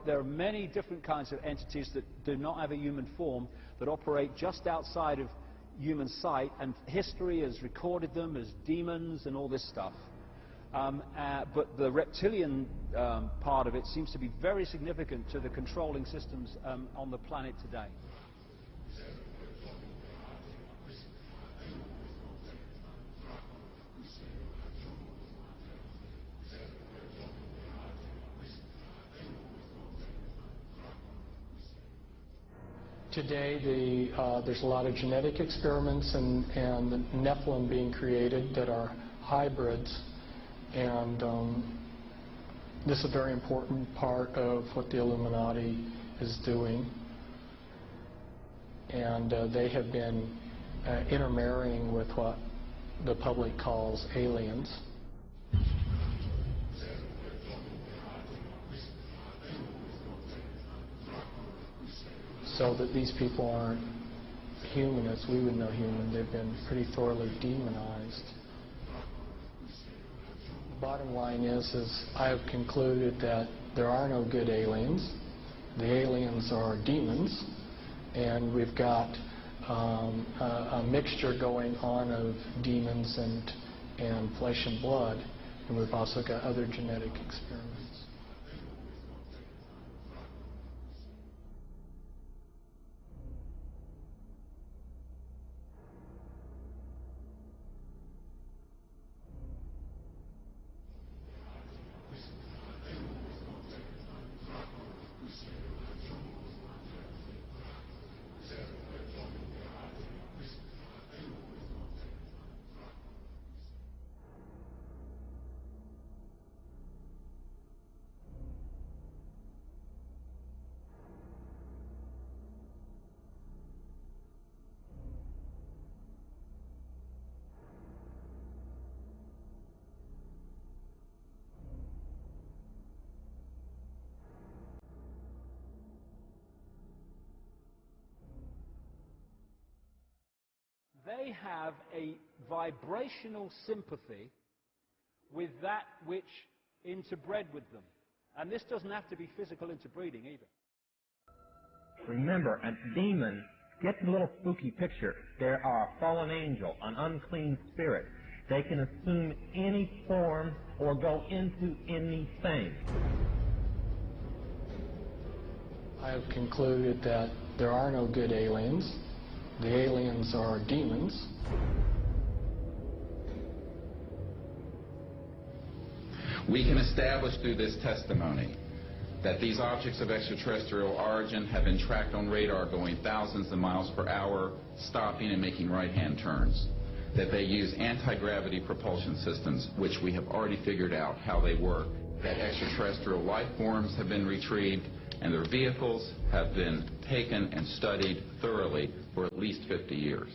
There are many different kinds of entities that do not have a human form, that operate just outside of human sight, and history has recorded them as demons and all this stuff. But the reptilian part of it seems to be very significant to the controlling systems on the planet today. Today, there's a lot of genetic experiments and the Nephilim being created that are hybrids, and this is a very important part of what the Illuminati is doing. And they have been intermarrying with what the public calls aliens. So that these people aren't human as we would know human. They've been pretty thoroughly demonized. The bottom line is I have concluded that there are no good aliens. The aliens are demons, and we've got a mixture going on of demons and flesh and blood, and we've also got other genetic experiments. They have a vibrational sympathy with that which interbred with them. And this doesn't have to be physical interbreeding either. Remember, a demon gets a little spooky picture. They are a fallen angel, an unclean spirit. They can assume any form or go into anything. I have concluded that there are no good aliens. The aliens are demons. We can establish through this testimony that these objects of extraterrestrial origin have been tracked on radar going thousands of miles per hour, stopping and making right-hand turns. That they use anti-gravity propulsion systems, which we have already figured out how they work. That extraterrestrial life forms have been retrieved, and their vehicles have been taken and studied thoroughly for at least 50 years.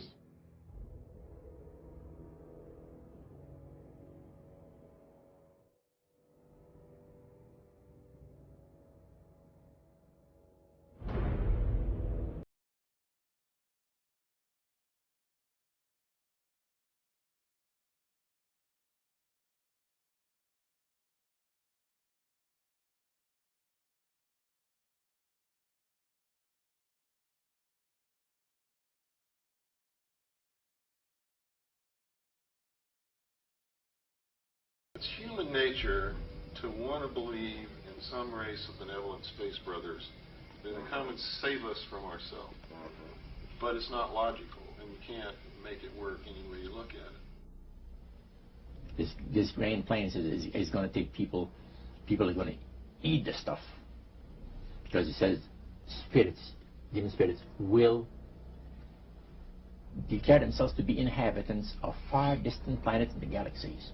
It's human nature to want to believe in some race of benevolent space brothers that will come and save us from ourselves. But it's not logical, and you can't make it work any way you look at it. This grand plan is going to take people are going to eat this stuff. Because it says spirits, demon spirits, will declare themselves to be inhabitants of 5 distant planets in the galaxies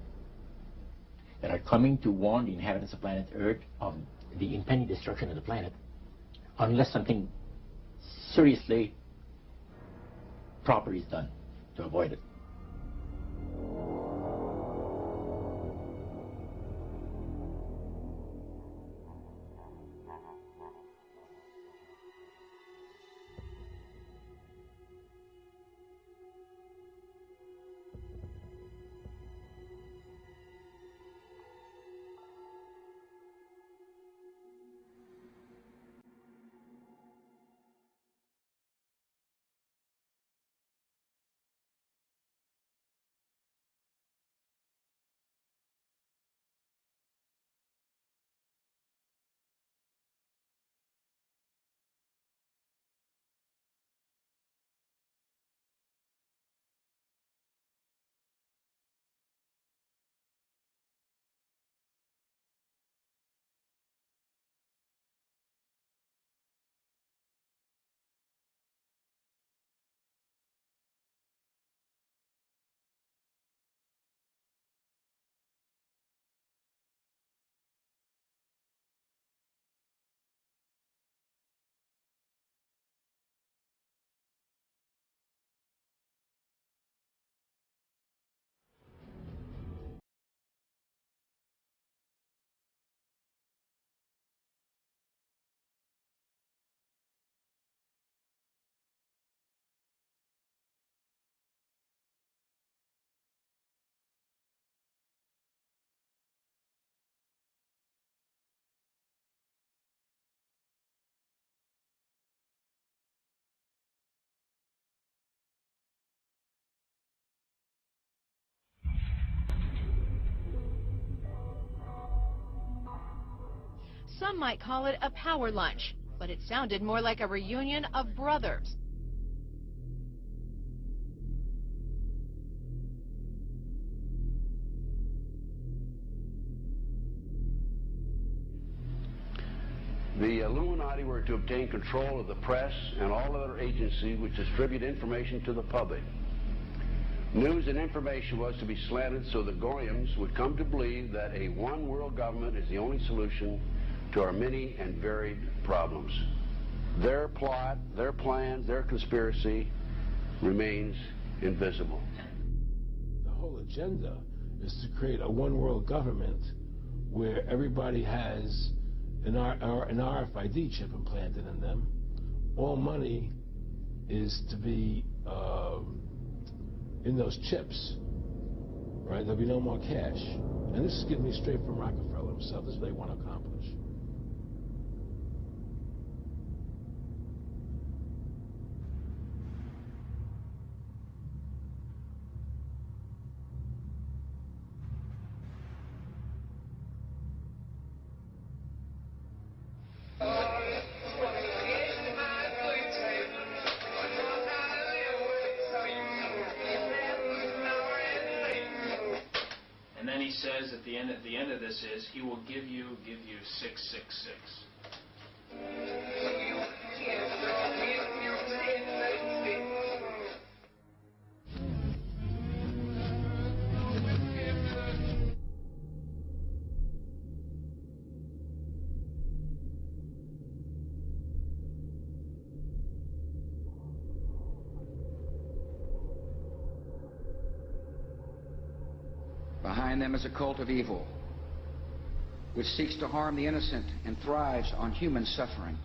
that are coming to warn the inhabitants of planet Earth of the impending destruction of the planet unless something seriously proper is done to avoid it. Some might call it a power lunch, but it sounded more like a reunion of brothers. The Illuminati were to obtain control of the press and all other agencies which distribute information to the public. News and information was to be slanted so the Goyams would come to believe that a one world government is the only solution to our many and varied problems. Their plot, their plan, their conspiracy remains invisible. The whole agenda is to create a one world government where everybody has an RFID chip implanted in them. All money is to be in those chips, right? There'll be no more cash. And this is getting me straight from Rockefeller himself. This is what they want to accomplish. And then he says at the end of this is he will give you 666. Behind them is a cult of evil, which seeks to harm the innocent and thrives on human suffering.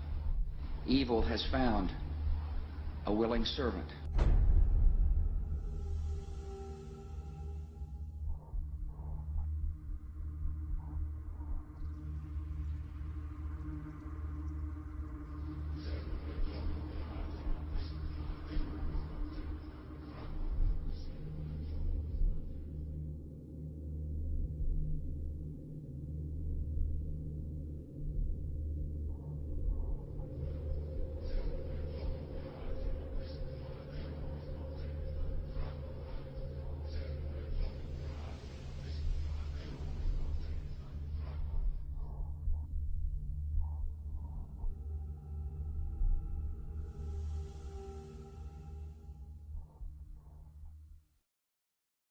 Evil has found a willing servant.